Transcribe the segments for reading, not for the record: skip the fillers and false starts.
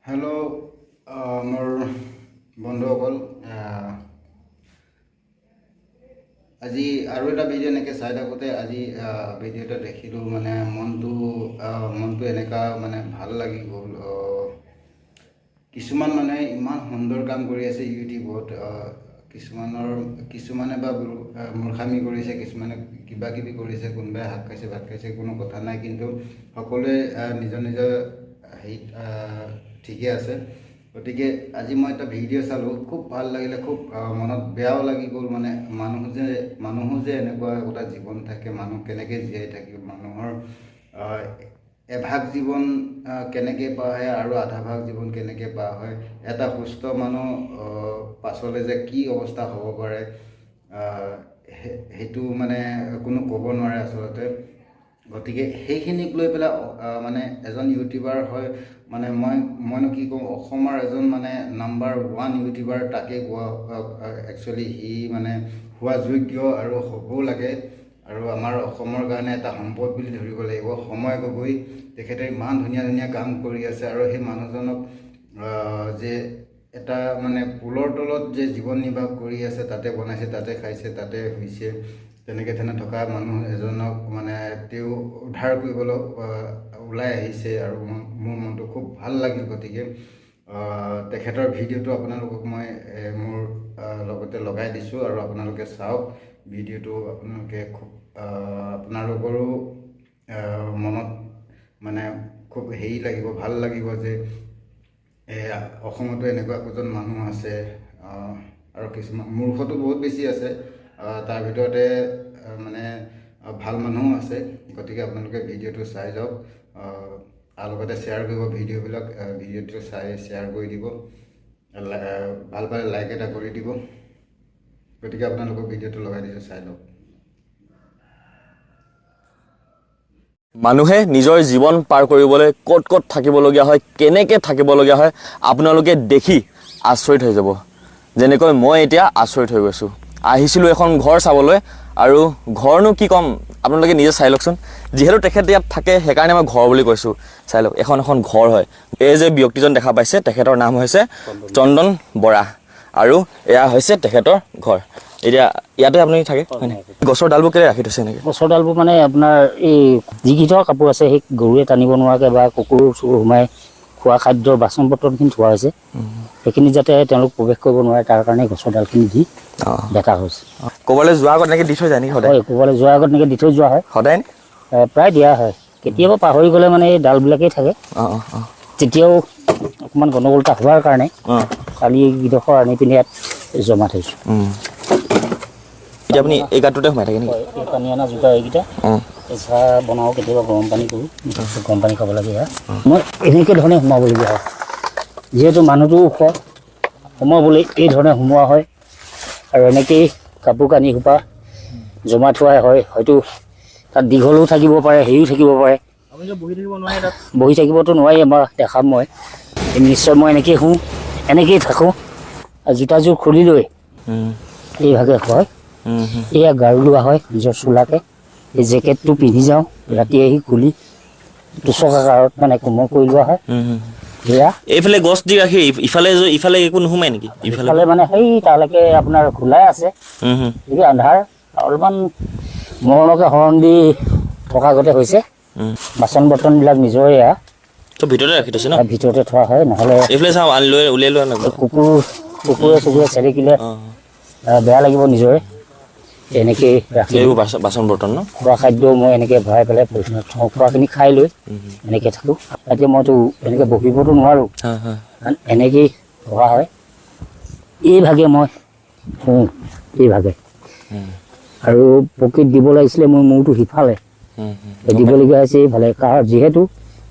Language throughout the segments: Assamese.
হেল্ল' মোৰ বন্ধুসকল আজি আৰু এটা ভিডিঅ' এনেকৈ চাই থাকোঁতে আজি ভিডিঅ'টা দেখিলোঁ মানে মনটো এনেকুৱা মানে ভাল লাগি গ'ল। কিছুমান মানে ইমান সুন্দৰ কাম কৰি আছে ইউটিউবত। কিছুমানে বা মূৰ্খামি কৰিছে, কিছুমানে কিবা কিবি কৰিছে, কোনোবাই শাক খাইছে ভাত খাইছে, কোনো কথা নাই, কিন্তু সকলোৱে নিজৰ নিজৰ হেৰিত ঠিকে আছে। গতিকে আজি মই এটা ভিডিঅ' চালোঁ, খুব ভাল লাগিলে, খুব মনত বেয়াও লাগি গ'ল। মানে মানুহো যে এনেকুৱা এটা জীৱন থাকে, মানুহ কেনেকৈ জীয়াই থাকিব, মানুহৰ এভাগ জীৱন কেনেকৈ পোৱা হয় আৰু আধা ভাগ জীৱন কেনেকৈ পোৱা হয়, এটা সুস্থ মানুহ পাছলৈ যে কি অৱস্থা হ'ব পাৰে সেইটো মানে কোনো ক'ব নোৱাৰে আচলতে। গতিকে সেইখিনিক লৈ পেলাই মানে এজন ইউটিউবাৰ হয়, মানে মইনো কি কওঁ, অসমৰ এজন মানে নাম্বাৰ 1 ইউটিউবাৰ, তাকে কোৱা একচুৱেলি সি মানে হোৱা যোগ্য আৰু হ'বও লাগে। আৰু আমাৰ অসমৰ কাৰণে এটা সম্পদ বুলি ধৰিব লাগিব। সময় গগৈ তেখেতে ইমান ধুনীয়া ধুনীয়া কাম কৰি আছে, আৰু সেই মানুহজনক যে এটা মানে পুলৰ তলত যে জীৱন নিৰ্বাহ কৰি আছে, তাতে বনাইছে, তাতে খাইছে, তাতে হৈছে, তেনেকৈ থকা মানুহ এজনক মানে তেওঁ উদ্ধাৰ কৰিবলৈ ওলাই আহিছে, আৰু মোৰ মনটো খুব ভাল লাগিল। গতিকে তেখেতৰ ভিডিঅ'টো আপোনালোকক মই মোৰ লগতে লগাই দিছোঁ, আৰু আপোনালোকে চাওক ভিডিঅ'টো। আপোনালোকে খুব আপোনালোকৰো মনত মানে খুব হেৰি লাগিব, ভাল লাগিব যে অসমতো এনেকুৱা একোজন মানুহ আছে, আৰু কিছুমান মূৰ্খটো বহুত বেছি আছে, তাৰ ভিতৰতে মানে ভাল মানুহো আছে। গতিকে আপোনালোকে ভিডিঅ'টো চাই যাওক, আৰু লগতে শ্বেয়াৰ কৰিব ভিডিঅ'টো চাই শ্বেয়াৰ কৰি দিব, ভাল পালে লাইক এটা কৰি দিব। গতিকে আপোনালোকক ভিডিঅ'টো লগাই দিছোঁ, চাই লওক। মানুহে নিজৰ জীৱন পাৰ কৰিবলৈ ক'ত ক'ত থাকিবলগীয়া হয়, কেনেকৈ থাকিবলগীয়া হয়, আপোনালোকে দেখি আচৰিত হৈ যাব। যেনেকৈ মই এতিয়া আচৰিত হৈ গৈছোঁ। আহিছিলোঁ এখন ঘৰ চাবলৈ, আৰু ঘৰনো কি ক'ম, আপোনালোকে নিজে চাই লওকচোন। যিহেতু তেখেত ইয়াত থাকে, সেইকাৰণে মই ঘৰ বুলি কৈছোঁ। চাই লওক, এখন ঘৰ হয়। এই যে ব্যক্তিজন দেখা পাইছে, তেখেতৰ নাম হৈছে চন্দন বৰা, আৰু এয়া হৈছে তেখেতৰ ঘৰ। এতিয়া ইয়াতে আপুনি থাকে হয়নে? গছৰ ডালবোৰ কেলৈ ৰাখি থৈছে এনেকৈ? গছৰ ডালবোৰ মানে আপোনাৰ এই যিকেইটাৰ কাপোৰ আছে, সেই গৰুৱে টানিব নোৱাৰাকৈ বা কুকুৰ চুকুৰ সোমাই খোৱা খাদ্যৰ বাচন বৰ্তনখিনি থোৱা হৈছে, সেইখিনি যাতে তেওঁলোক প্ৰৱেশ কৰিব নোৱাৰে, তাৰ কাৰণে গছৰ ডালখিনি দি বেকা হৈছে। ক'ৰবালৈ যোৱাৰ আগত এনেকৈ দি থৈ যায় নেকি সদায়? হয়, ক'ৰবালৈ যোৱাৰ আগত এনেকৈ দি থৈ যোৱা হয় সদায় প্ৰায় দিয়া হয়। কেতিয়াবা পাহৰি গ'লে মানে এই ডালবিলাকেই থাকে, তেতিয়াও অকণমান গণ্ডগোল এটা হোৱাৰ কাৰণে কালি এইডোখৰ আনি পিনি ইয়াত জমা থৈছোঁ। এতিয়া আপুনি এই গাঁতটোতে সোমাই থাকে নেকি? হয়, এই পানী অনা যোগাৰ এইকেইটা এই চাহ বনাওঁ, কেতিয়াবা গৰম পানী কৰোঁ, গৰম পানী খাব লাগে। মই এনেকৈ ধৰণে সোমাবলগীয়া হয়, যিহেতু মানুহটো ওখ, সোমাবলৈ এই ধৰণে সোমোৱা হয়। আৰু এনেকেই কাপোৰ কানি সোপা জমা থোৱা হয়। হয়তো তাত দীঘলো থাকিব পাৰে, হেৰিও থাকিব পাৰে। বহি থাকিবতো নোৱাৰি, আমাৰ দেখাম মই নিশ্চয়। মই এনেকৈয়ে শুওঁ, এনেকৈয়ে থাকোঁ, আৰু জোতাযোৰ খুলি লৈ এইভাগে হয়। এয়া গাৰু লোৱা হয় নিজৰ চোলাকে, এই জেকেটটো পিন্ধি যাওঁ, ৰাতি আহি খুলি টুচকাকাৰত মানে কোমল কৰি লোৱা হয়। এয়া এইফালে গছ দি ৰাখি ইফালে একো নোসোমাই নেকি? ইফালে মানে সেই তালৈকে আপোনাৰ খোলাই আছে, এতিয়া আন্ধাৰ, অলপমান মৰণকে হৰণ দি থকা গতে হৈছে। বাচন বৰ্তনবিলাক নিজৰে এয়া ভিতৰতে ৰাখি থৈছে ন? ভিতৰতে থোৱা হয়, নহ'লে এইফালে চাওঁ, উলিয়াই লোৱা নাই। কুকুৰে চুকুৰে চেৰিকিলে বেয়া লাগিব নিজৰে। এনেকেই ৰাখি এইবোৰ বাচন বৰ্তন ন? খোৱা খাদ্য মই এনেকৈ ভৰাই পেলাই খোৱাখিনি খাই লৈ এনেকৈ থাকোঁ। এতিয়া মইতো এনেকৈ বহিবতো নোৱাৰোঁ, এনেকেই থকা হয়। এইভাগে মই শুওঁ, এইভাগে। আৰু প্ৰকৃত দিব লাগিছিলে মই মূৰটো সিফালে দিবলগীয়া হৈছে এইফালে, কাৰণ যিহেতু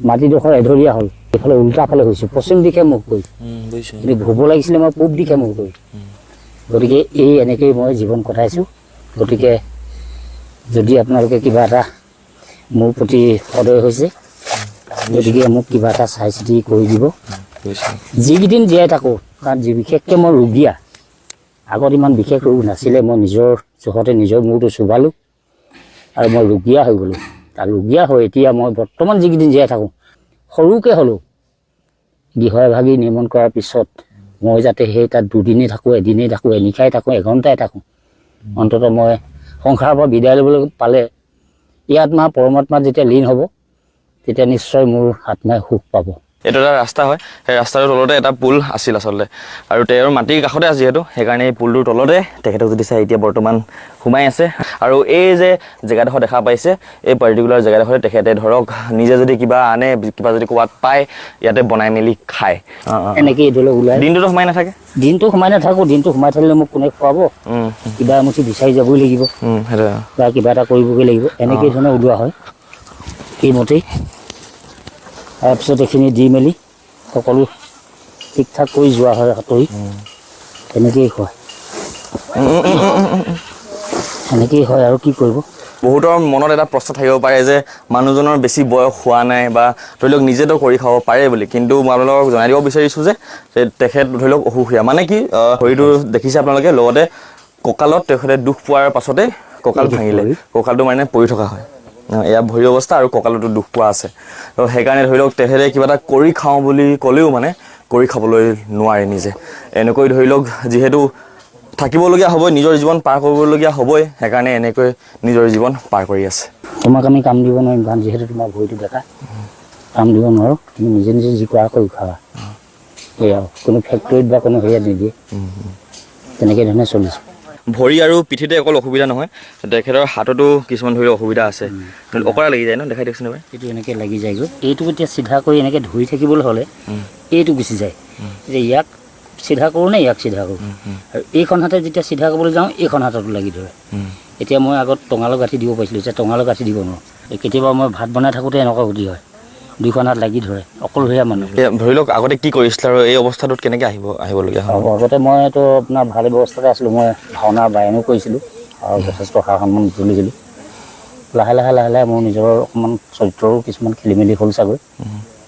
মাটিডোখৰ এঢলীয়া হ'ল, এইফালে উল্টা ফালে হৈছোঁ, পশ্চিম দিশে মুখ কৰি, কিন্তু শুব লাগিছিলে মই পূব দিশে মুখ কৰি। গতিকে এই এনেকেই মই জীৱন কটাইছোঁ। গতিকে যদি আপোনালোকে কিবা এটা মোৰ প্ৰতি সদয় হৈছে, গতিকে মোক কিবা এটা চাই চিতি কৰি দিব। যিকেইদিন জীয়াই থাকোঁ, কাৰণ বিশেষকৈ মই ৰোগীয়া, আগত ইমান বিশেষ ৰোগ নাছিলে, মই নিজৰ জোখতে নিজৰ মূৰটো চুবালোঁ, আৰু মই ৰোগীয়া হৈ গ'লোঁ। তাৰ ৰোগীয়া হৈ এতিয়া মই বৰ্তমান যিকেইদিন জীয়াই থাকোঁ, সৰুকৈ হ'লেও গৃহই ভাগি নিৰ্মাণ কৰাৰ পিছত মই যাতে সেই তাত দুদিনেই থাকোঁ, এদিনেই থাকোঁ, এনিশাই থাকোঁ, এঘণ্টাই থাকোঁ, অন্ততঃ মই সংসাৰৰ পৰা বিদায় ল'বলৈ পালে এই আত্মা পৰমাত্মাত যেতিয়া লীন হ'ব তেতিয়া নিশ্চয় মোৰ আত্মাই সুখ পাব। এইটো এটা ৰাস্তা হয়, সেই ৰাস্তাটোৰ তলতে এটা পুল আছিল আচলতে, আৰু তেওঁৰ মাটিৰ কাষতে আছে যিহেতু সেইকাৰণে এই পুলটোৰ তলতে তেখেতক যদি চাই এতিয়া বৰ্তমান সোমাই আছে। আৰু এই যে জেগাডোখৰ দেখা পাইছে, এই পাৰ্টিকুলাৰ জেগাডোখৰতে তেখেতে ধৰক নিজে যদি কিবা আনে, কিবা যদি ক'ৰবাত পায় ইয়াতে বনাই মেলি খায়। এনেকৈ ধৰি লওক ওলাই দিনটোতো সোমাই নাথাকে? দিনটো সোমাই নাথাকোঁ, দিনটো সোমাই থাকিলে মোক কোনে খুৱাব, কিবা এমুঠি বিচাৰি যাবই লাগিব বা কিবা এটা কৰিবগৈ লাগিব, এনেকৈ ধৰণে ওলোৱা হয়। এইমতেই তাৰপিছত এইখিনি দি মেলি সকলো ঠিক ঠাক কৰি যোৱা হয় সাঁতুৰি, তেনেকেই হয়, সেনেকেই হয়। আৰু কি কৰিব, বহুতৰ মনত এটা প্ৰশ্ন থাকিব পাৰে যে মানুহজনৰ বেছি বয়স হোৱা নাই বা ধৰি লওক নিজেতো কৰি খাব পাৰে বুলি, কিন্তু মই আপোনালোকক জনাই দিব বিচাৰিছোঁ যে তেখেত ধৰি লওক অসুখীয়া, মানে কি শৰীৰটো দেখিছে আপোনালোকে, লগতে কঁকালত তেখেতে দুখ পোৱাৰ পাছতে কঁকাল ভাঙিলে, কঁকালটো মানে পৰি থকা হয়, এয়া ভৰি অৱস্থা আৰু কঁকালতো দুখ পোৱা আছে। তো সেইকাৰণে ধৰি লওক তেখেতে কিবা এটা কৰি খাওঁ বুলি ক'লেও মানে কৰি খাবলৈ নোৱাৰে নিজে। এনেকৈ ধৰি লওক যিহেতু থাকিবলগীয়া হ'বই, নিজৰ জীৱন পাৰ কৰিবলগীয়া হ'বই, সেইকাৰণে এনেকৈ নিজৰ জীৱন পাৰ কৰি আছে। তোমাক আমি কাম দিব নোৱাৰিম, কাৰণ যিহেতু তোমাৰ ভৰিটো বেকা, কাম দিব নোৱাৰোঁ, তুমি নিজে নিজে যি কৰা কৰি খাবা, সেয়া কোনো ফেক্টৰীত বা কোনো হেৰিয়াত নিদিয়ে, তেনেকৈ ধৰণে চলিছোঁ। ভৰি আৰু পিঠিতে অকল অসুবিধা নহয়, তেখেতৰ হাততো কিছুমান ধৰি লওক অসুবিধা আছে, অকৰা লাগি যায় ন, দেখাই দিয়কচোন এবাৰ। এইটো এনেকৈ লাগি যায়গৈ, এইটো এতিয়া চিধা কৰি এনেকৈ ধৰি থাকিবলৈ হ'লে এইটো গুচি যায়, এতিয়া ইয়াক চিধা কৰোঁ নে ইয়াক চিধা কৰোঁ, আৰু এইখন হাতে যেতিয়া চিধা কৰিবলৈ যাওঁ এইখন হাততো লাগি ধৰে। এতিয়া মই আগত টঙালৰ গাঁঠি দিব পাৰিছিলোঁ, এতিয়া টঙালৰ গাঁঠি দিব নোৱাৰোঁ। কেতিয়াবা মই ভাত বনাই থাকোঁতে এনেকুৱা গতি হয়, দুইখন হাত লাগি ধৰে, অকলশৰীয়া মানুহ। ধৰি লওক আগতে কি কৰিছিলে আৰু এই অৱস্থাটোত কেনেকৈ আহিবলগীয়া হয়? আগতে মইতো আপোনাৰ ভাল ব্যৱস্থাতে আছিলোঁ, মই ভাওনা বায়নো কৰিছিলোঁ আৰু যথেষ্ট সা সন্মান তুলিছিলোঁ। লাহে লাহে লাহে লাহে মোৰ নিজৰ অকণমান চৰিত্ৰৰো কিছুমান খেলি মেলি হ'ল চাগৈ।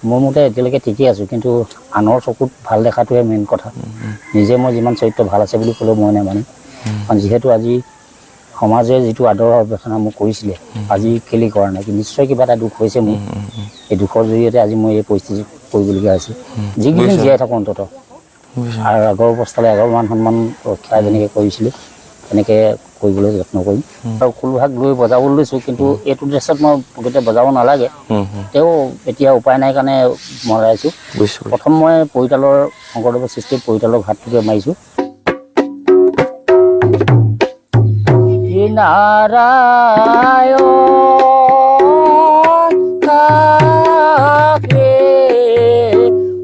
মোৰ মতে এতিয়ালৈকে ঠিকেই আছোঁ, কিন্তু আনৰ চকুত ভাল দেখাটোহে মেইন কথা। নিজে মই যিমান চৰিত্ৰ ভাল আছে বুলি ক'লেও মই নামানিম, কাৰণ যিহেতু আজি সমাজে যিটো আদৰ অভ্যৰ্থনা মোক কৰিছিলে, আজি কেলেই কৰা নাই, নিশ্চয় কিবা এটা দুখ হৈছে মোৰ। এই দুখৰ জৰিয়তে আজি মই এই পৰিস্থিতি কৰিবলগীয়া হৈছে, যিকেইদিন জীয়াই থাকোঁ অন্ততঃ। আৰু আগৰ অৱস্থালৈ আগৰ মান সন্মান ৰক্ষা যেনেকৈ কৰিছিলোঁ তেনেকৈ কৰিবলৈ যত্ন কৰিম। আৰু খোলভাগ লৈ বজাব লৈছোঁ, কিন্তু এইটো ড্ৰেছত মই গোটেই বজাব নালাগে, তেওঁ এতিয়া উপায় নাই কাৰণে মৰাইছোঁ। প্ৰথম মই পৰিতালৰ শংকৰদেৱৰ সৃষ্টিত পৰিতালৰ ঘাটটোকে মাৰিছোঁ। নাৰায়ণ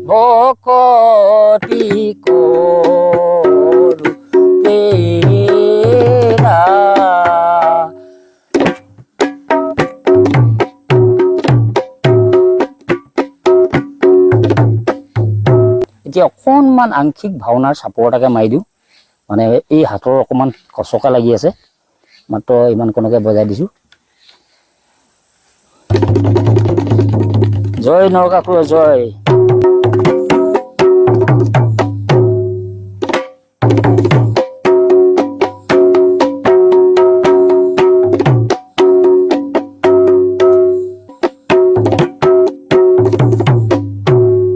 ভকতি কৰোঁ তেৰা, এতিয়া অকণমান আংশিক ভাওনাৰ চাপৰ এটাকে মাৰি দিওঁ, মানে এই হাতৰ অকণমান কচকা লাগি আছে, মাত্ৰ ইমানকণকে বজাই দিছোঁ। জয় নৰকাসুৰ জয়।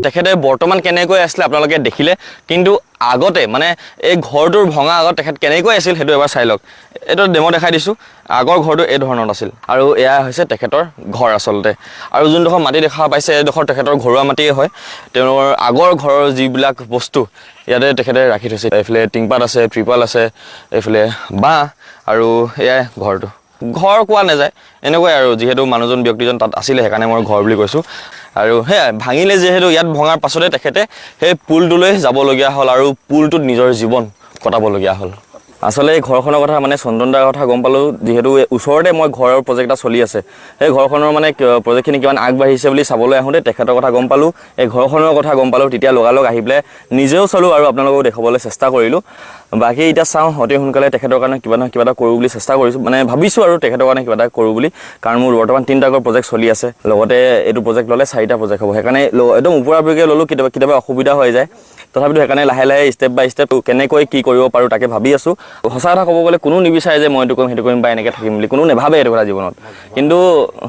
তেখেতে বৰ্তমান কেনেকৈ আছিলে আপোনালোকে দেখিলে, কিন্তু আগতে মানে এই ঘৰটোৰ ভঙা আগত তেখেত কেনেকৈ আছিল সেইটো এবাৰ চাই লওক। এইটো ডেমো দেখাই দিছোঁ, আগৰ ঘৰটো এই ধৰণৰ আছিল, আৰু এয়া হৈছে তেখেতৰ ঘৰ আচলতে। আৰু যোনডোখৰ মাটি দেখা পাইছে এইডোখৰ তেখেতৰ ঘৰুৱা মাটিয়ে হয়, তেওঁৰ আগৰ ঘৰৰ যিবিলাক বস্তু ইয়াতে তেখেতে ৰাখি থৈছে। এইফালে টিংপাত আছে, ত্ৰিপাল আছে, এইফালে বাঁহ, আৰু এয়াই ঘৰটো। ঘৰ কোৱা নাযায়, এনেকুৱাই আৰু, যিহেতু মানুহজন ব্যক্তিজন তাত আছিলে সেইকাৰণে মই ঘৰ বুলি কৈছোঁ। আৰু সেয়াই ভাঙিলে যিহেতু, ইয়াত ভঙাৰ পাছতে তেখেতে সেই পুলটোলৈ যাবলগীয়া হ'ল আৰু পুলটোত নিজৰ জীৱন কটাবলগীয়া হ'ল। আচলতে এই ঘৰখনৰ কথা মানে চন্দন দাৰ কথা গম পালোঁ, যিহেতু ওচৰতে মই ঘৰৰ প্ৰজেক্ট এটা চলি আছে, সেই ঘৰখনৰ মানে প্ৰজেক্টখিনি কিমান আগবাঢ়িছে বুলি চাবলৈ আহোঁতে তেখেতৰ কথা গম পালোঁ, এই ঘৰখনৰ কথা গম পালোঁ, তেতিয়া লগালগ আহি পেলাই নিজেও চালোঁ আৰু আপোনালোকক দেখুৱাবলৈ চেষ্টা কৰিলোঁ। বাকী এতিয়া চাওঁ, অতি সোনকালে তেখেতৰ কাৰণে কিবা নহয় কিবা এটা কৰোঁ বুলি চেষ্টা কৰিছোঁ, মানে ভাবিছোঁ আৰু তেখেতৰ কাৰণে কিবা এটা কৰোঁ বুলি, কাৰণ মোৰ বৰ্তমান 3টা প্ৰজেক্ট চলি আছে, লগতে এইটো প্ৰজেক্ট ল'লে 4টা প্ৰজেক্ট হ'ব, সেইকাৰণে একদম ওপৰাওপৰিকৈ ল'লোঁ, কেতিয়াবা অসুবিধা হৈ যায়, তথাপিতো সেইকাৰণে লাহে লাহে ষ্টেপ বাই ষ্টেপ কেনেকৈ কি কৰিব পাৰোঁ তাকে ভাবি আছোঁ। সঁচা কথা ক'ব গ'লে কোনো নিবিচাৰে যে মই এইটো কৰিম সেইটো কৰিম বা এনেকৈ থাকিম বুলি, কোনো নেভাবে এইটো কথা জীৱনত, কিন্তু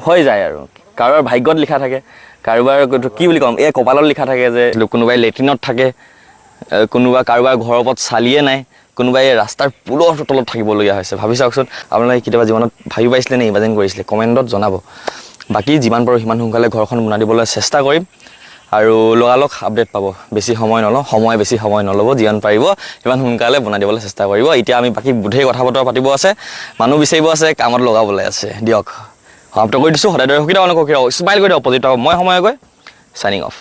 হৈ যায় আৰু, কাৰোবাৰ ভাগ্যত লিখা থাকে, কাৰোবাৰ কি বুলি ক'ম এই কপালত লিখা থাকে যে কোনোবাই লেট্ৰিনত থাকে, কোনোবা কাৰোবাৰ ঘৰৰ ওপৰত চালিয়ে নাই, কোনোবাই ৰাস্তাৰ পুলৰ তলত থাকিবলগীয়া হৈছে। ভাবি চাওকচোন আপোনালোকে কেতিয়াবা জীৱনত ভাবি পাইছিলে নে ইমাজিন কৰিছিলে? কমেণ্টত জনাব। বাকী যিমান পাৰোঁ সিমান সোনকালে ঘৰখন বনাই দিবলৈ চেষ্টা কৰিম আৰু লগালগ আপডেট পাব। বেছি সময় নল'ব, যিমান পাৰিব সিমান সোনকালে বনাই দিবলৈ চেষ্টা কৰিব। এতিয়া আমি বাকী গোটেই কথা বতৰা পাতিব আছে, মানুহ বিচাৰিব আছে, কামত লগাবলৈ আছে। দিয়ক সমাপ্ত কৰি দিছোঁ। সদায় দৰে সুখী থাকক, স্মাইল কৰি দিয়ক, পজিটিভ থাকক। মই সময় গৈ চাইনিং অফ।